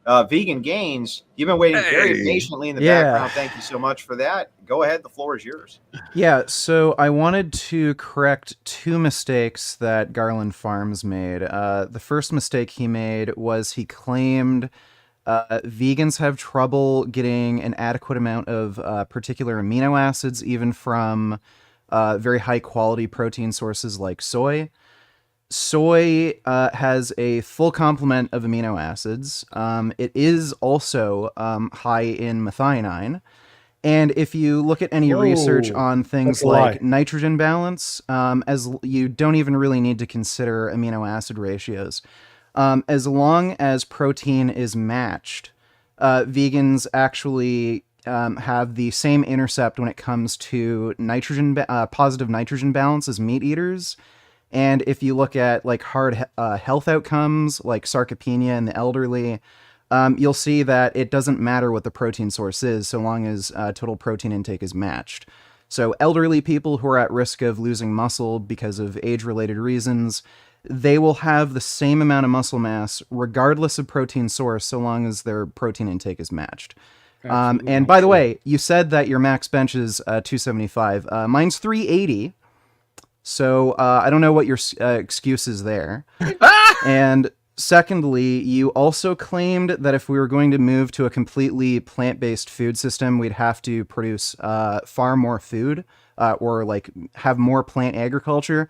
Vegan Gains, you've been waiting very Hey. patiently in the Yeah. background. Thank you so much for that. Go ahead. The floor is yours. Yeah, so I wanted to correct two mistakes that Garland Farms made. The first mistake he made was he claimed vegans have trouble getting an adequate amount of particular amino acids, even from very high quality protein sources like soy. Soy has a full complement of amino acids. It is also high in methionine. And if you look at any research Whoa, on that's things a lie. like nitrogen balance, you don't even really need to consider amino acid ratios. As long as protein is matched, vegans actually have the same intercept when it comes to positive nitrogen balance as meat eaters. And if you look at like hard health outcomes like sarcopenia in the elderly, you'll see that it doesn't matter what the protein source is so long as total protein intake is matched. So elderly people who are at risk of losing muscle because of age-related reasons, they will have the same amount of muscle mass regardless of protein source so long as their protein intake is matched. Absolutely And not by the true. way, you said that your max bench is 275. Mine's 380. So I don't know what your excuse is there. And secondly, you also claimed that if we were going to move to a completely plant-based food system, we'd have to produce far more food or like have more plant agriculture.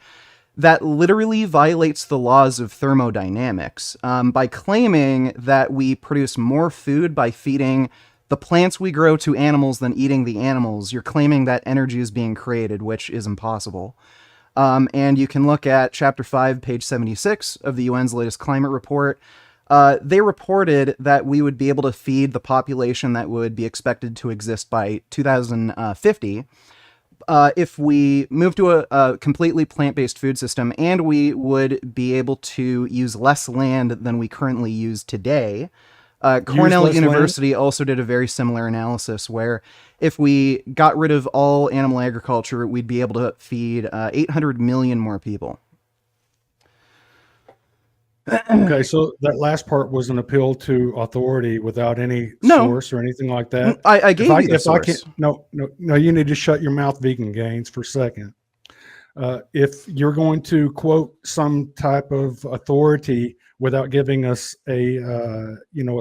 That literally violates the laws of thermodynamics by claiming that we produce more food by feeding the plants we grow to animals than eating the animals. You're claiming that energy is being created, which is impossible. And you can look at Chapter 5, page 76 of the UN's latest climate report. They reported that we would be able to feed the population that would be expected to exist by 2050 if we move to a completely plant-based food system, and we would be able to use less land than we currently use today. Cornell less land? University also did a very similar analysis where if we got rid of all animal agriculture, we'd be able to feed 800 million more people. Okay, so that last part was an appeal to authority without any No. source or anything like that. I gave you the source. No, you need to shut your mouth, Vegan Gains, for a second. If you're going to quote some type of authority without giving us a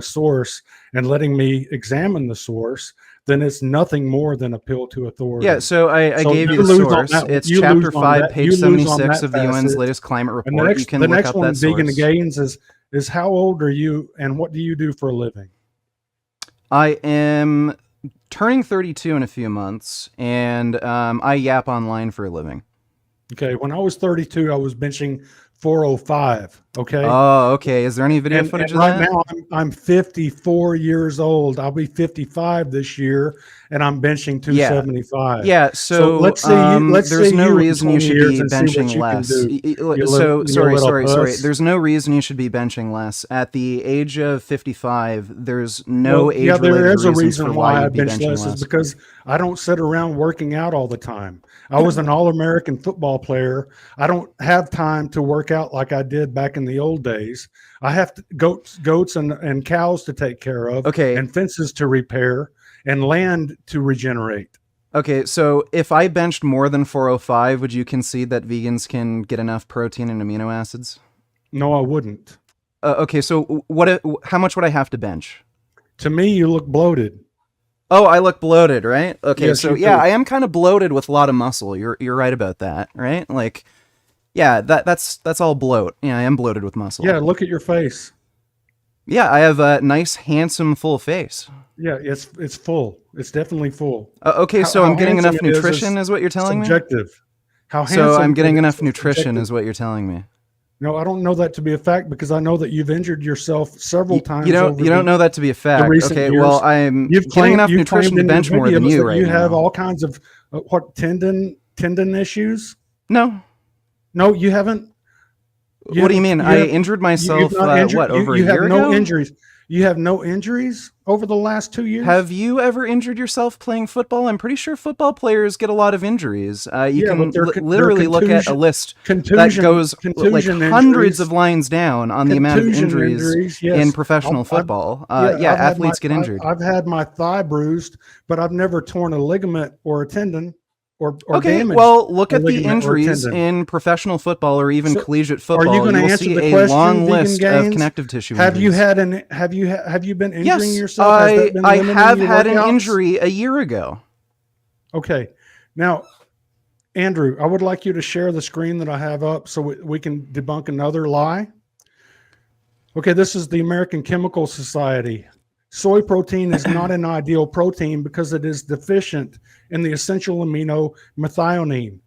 source and letting me examine the source, then it's nothing more than appeal to authority. Yeah, so I gave you the lose on source. that. It's You Chapter lose on 5, that. page You lose on 76 that of the UN's facet. latest climate And report. You can the look next up one, that Vegan source. Gains, is how old are you and what do you do for a living? I am turning 32 in a few months, and I yap online for a living. Okay, when I was 32, I was benching 405. Okay. Oh, okay. Is there any video footage of right that? now I'm 54 years old. I'll be 55 this year, and I'm benching 275. Yeah. So let's see. There's no reason you should be benching less. Sorry. There's no reason you should be benching less. At the age of 55, there's no age-related there is a reasons reason for why I you'd be bench benching less. less. Is because I don't sit around working out all the time. I was an All-American football player. I don't have time to work out like I did back in the old days. I have goats and cows to take care of, Okay. and fences to repair, and land to regenerate. Okay, so if I benched more than 405, would you concede that vegans can get enough protein and amino acids? No, I wouldn't. Okay, so how much would I have to bench? To me, you look bloated. Oh, I look bloated, right? Okay, Yes, so you yeah, do. I am kind of bloated with a lot of muscle. You're right about that, right? Like, yeah, that's all bloat. Yeah, I am bloated with muscle. Yeah, look at your face. Yeah, I have a nice, handsome, full face. Yeah, it's full. It's definitely full. Okay, so I'm getting enough handsome it nutrition, is what you're telling me? Subjective. How So handsome I'm getting it enough is nutrition, subjective. is what you're telling me. No, I don't know that to be a fact because I know that you've injured yourself several times. You don't know that to be a fact. recent Okay, years. well, I'm You've getting enough you've nutrition claimed to in bench your more than videos you that right you now. have all kinds of tendon issues. No. No, you haven't. What do you mean? I injured myself, you've not injured- over you a year have no ago? injuries. You have no injuries over the last 2 years? Have you ever injured yourself playing football? I'm pretty sure football players get a lot of injuries. You can but they're literally look at a list that goes like hundreds of lines down on the amount of injuries yes. in professional football. Athletes get injured. I've had my thigh bruised, but I've never torn a ligament or a tendon. Or damaged look at the injuries in professional football or even collegiate football. Are you going to answer see the a question, long Vegan list Gains? of connective tissue Have injuries. have you been injuring Yes, yourself? Has that been I limiting have your had an workouts? injury a year ago. Okay. Now, Andrew, I would like you to share the screen that I have up so we can debunk another lie. Okay, this is the American Chemical Society. Soy protein is not an ideal protein because it is deficient in the essential amino methionine.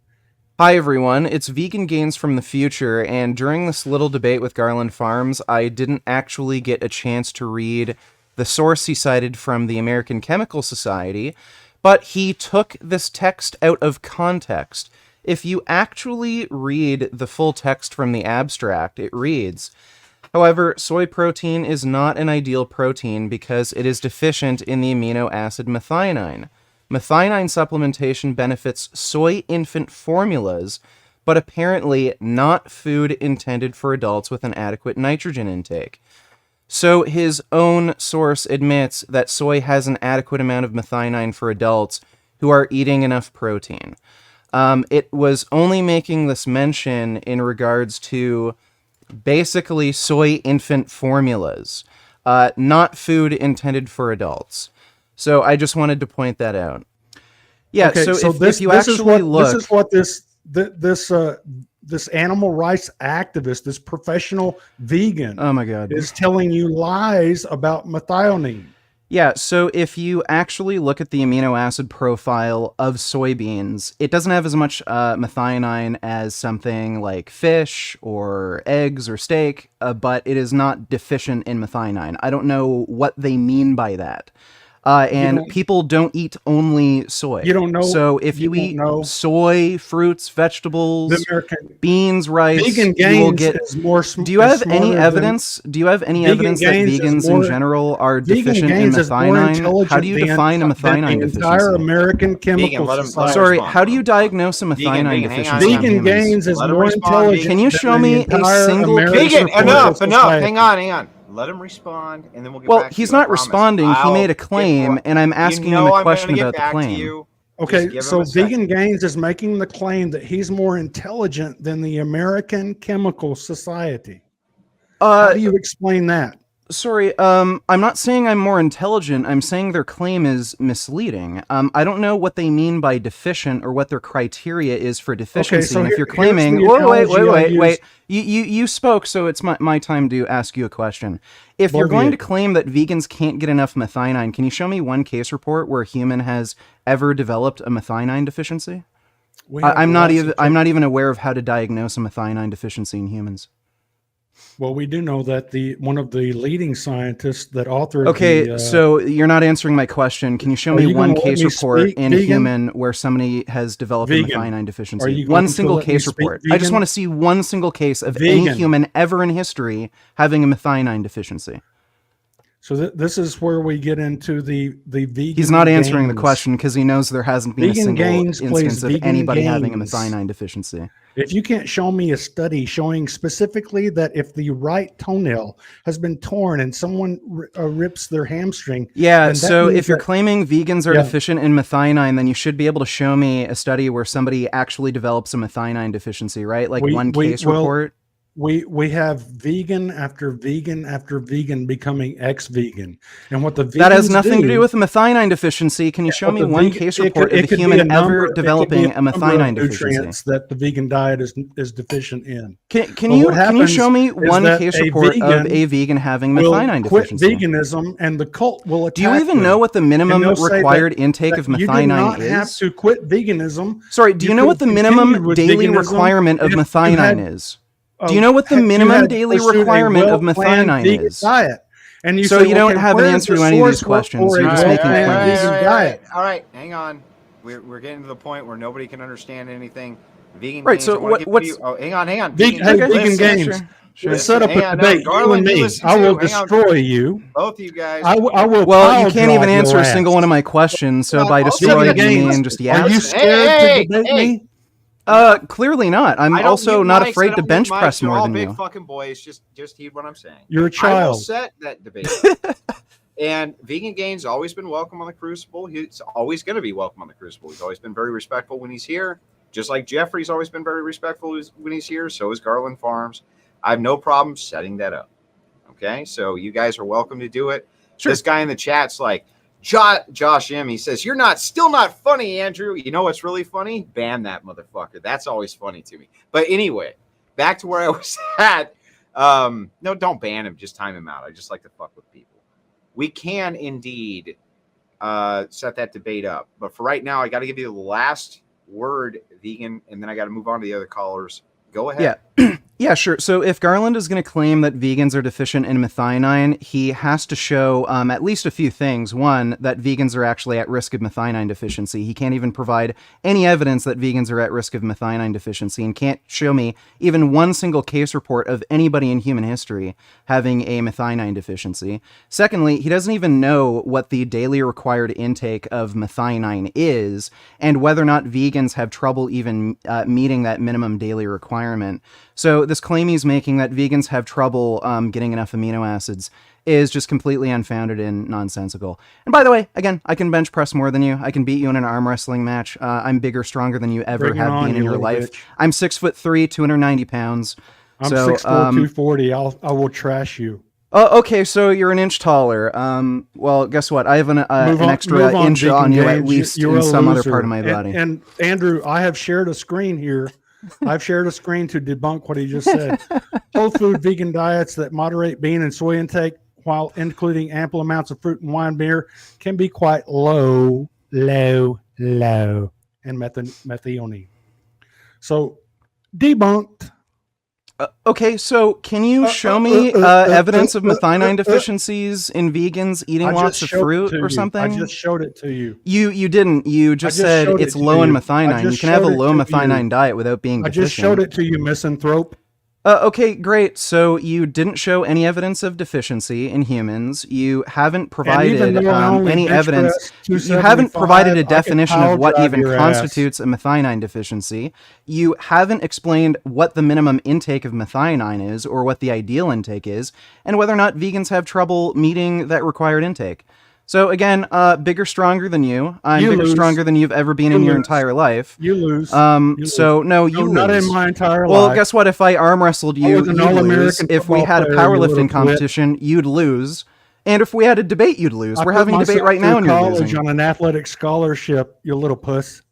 Hi, everyone. It's Vegan Gains from the future, and during this little debate with Garland Farms, I didn't actually get a chance to read the source he cited from the American Chemical Society, but he took this text out of context. If you actually read the full text from the abstract, it reads, however, soy protein is not an ideal protein because it is deficient in the amino acid methionine. Methionine supplementation benefits soy infant formulas, but apparently not food intended for adults with an adequate nitrogen intake. So his own source admits that soy has an adequate amount of methionine for adults who are eating enough protein. It was only making this mention in regards to basically soy infant formulas, not food intended for adults. So I just wanted to point that out. Yeah. Okay, so if you actually look, this is what this animal rights activist, this professional vegan, oh my God, is telling you lies about methionine. Yeah, so if you actually look at the amino acid profile of soybeans, it doesn't have as much methionine as something like fish or eggs or steak, but it is not deficient in methionine. I don't know what they mean by that. And people don't eat only soy. You don't know. So if you eat soy, fruits, vegetables, beans, rice, Vegan you will Gains get. is more. Do you have any evidence? Do you have any evidence that vegans in general are deficient in methionine? How do you define a methionine deficiency? Entire American Chemical Society. Sorry, how do you diagnose a methionine deficiency? Vegan Gains is more intelligent. Can you show me a single case? Vegan, enough. Hang on. Let him respond, and then we'll get back to you. Well, he's not responding. He made a claim, and I'm asking him a question about the claim. Okay, so Vegan Gains is making the claim that he's more intelligent than the American Chemical Society. How do you explain that? Sorry, I'm not saying I'm more intelligent. I'm saying their claim is misleading. I don't know what they mean by deficient or what their criteria is for deficiency. Okay, so and if you're claiming, wait, you spoke, so it's my time to ask you a question. If you're going to claim that vegans can't get enough methionine, can you show me one case report where a human has ever developed a methionine deficiency? I'm not even aware of how to diagnose a methionine deficiency in humans. Well, we do know that one of the leading scientists that authored. Okay, so you're not answering my question. Can you show me one case report in a human where somebody has developed a methionine deficiency? One single case report. I just want to see one single case of any human ever in history having a methionine deficiency. So this is where we get into the vegan. He's not answering the question because he knows there hasn't been a single instance of anybody having a methionine deficiency. If you can't show me a study showing specifically that if the right toenail has been torn and someone rips their hamstring. Yeah, so if you're claiming vegans are deficient in methionine, then you should be able to show me a study where somebody actually develops a methionine deficiency, right? Like one case report. We have vegan after vegan after vegan becoming ex-vegan, and what the vegans that has nothing to do with a methionine deficiency. Can you show me one case report of a human ever developing a methionine deficiency that the vegan diet is deficient in? Can you show me one case report of a vegan having methionine deficiency? Quit veganism, and the cult will attack. Do you even know what the minimum required intake of methionine is? You do not have to quit veganism. Sorry, do you know what the minimum daily requirement of methionine is? Do you know what the minimum daily requirement of methionine is? Diet. And so you don't have an answer to any of these questions. You're just making claims. All right, hang on. We're getting to the point where nobody can understand anything. Vegan right. Gains, So what's? hang on. Vegan Gains. Sure. Set up Hang a on, debate, you Garland, and you me. listen I too. will Hang on. destroy you. Both of you guys. I will. Well, you pile can't even drive answer your a single ass. one of my questions. So Well, by I'll destroying, Vegan you Gains, mean just Are yes? you scared to debate me? Clearly not. I'm I don't also mute not mics, I afraid to don't bench mute mics. press You're more all than big you. fucking boys. Just heed what I'm saying. You're a I will child. set that debate. And Vegan Gain's always been welcome on the Crucible. He's always going to be welcome on the Crucible. He's always been very respectful when he's here. Just like Jeffrey's always been very respectful when he's here. So is Garland Farms. I have no problem setting that up. Okay, so you guys are welcome to do it. Sure. This guy in the chat's like, Josh M. He says, "You're still not funny, Andrew." You know what's really funny? Ban that motherfucker. That's always funny to me. But anyway, back to where I was at. No, don't ban him. Just time him out. I just like to fuck with people. We can indeed set that debate up. But for right now, I got to give you the last word, Vegan, and then I got to move on to the other callers. Go ahead. Yeah. Yeah, sure. So if Garland is going to claim that vegans are deficient in methionine, he has to show at least a few things. One, that vegans are actually at risk of methionine deficiency. He can't even provide any evidence that vegans are at risk of methionine deficiency and can't show me even one single case report of anybody in human history having a methionine deficiency. Secondly, he doesn't even know what the daily required intake of methionine is and whether or not vegans have trouble even meeting that minimum daily requirement. So this claim he's making that vegans have trouble getting enough amino acids is just completely unfounded and nonsensical. And by the way, again, I can bench press more than you. I can beat you in an arm wrestling match. I'm bigger, stronger than you ever Bring it have on, been in you your little life. bitch. I'm 6'3", 290 pounds. I'm so, 6'4", 240. I will trash you. Oh, okay, so you're an inch taller. Well, guess what? I have an extra inch Vegan on you Gains. at least You're in a some other loser. part of my body. And Andrew, I have shared a screen here. I've shared a screen to debunk what he just said. Whole food vegan diets that moderate bean and soy intake while including ample amounts of fruit and wine beer can be quite low in methionine. So debunked. Okay, so can you show me evidence of methionine deficiencies in vegans eating lots of fruit or something? I just showed it to you. You didn't. You just said it's low in methionine. You can have a low methionine diet without being deficient. I just showed it to you, misanthrope. Okay, great. So you didn't show any evidence of deficiency in humans. You haven't provided any evidence. You haven't provided a definition of what even constitutes a methionine deficiency. You haven't explained what the minimum intake of methionine is or what the ideal intake is, and whether or not vegans have trouble meeting that required intake. So again, bigger, stronger than you. I'm bigger, stronger than you've ever been in your entire life. You lose. So no, you lose. Not in my entire life. Well, guess what? If I arm wrestled you, you'd lose. If we had a powerlifting competition, you'd lose. And if we had a debate, you'd lose. We're having a debate right now, and you're losing. On an athletic scholarship, you little puss.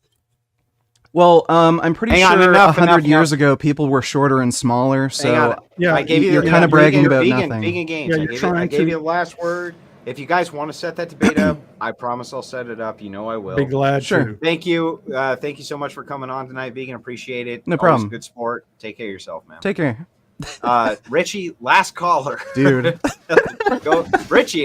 Well, I'm pretty sure 100 years ago, people were shorter and smaller. So yeah, I gave you. You're kind of bragging about nothing. Vegan Gains. Yeah, I gave you the last word. If you guys want to set that debate up, I promise I'll set it up. You know I will. Be glad. Sure. To. Thank you. Thank you so much for coming on tonight, Vegan. Appreciate it. No problem. Good sport. Take care of yourself, man. Take care. Richie, last caller. Dude. Go, Richie.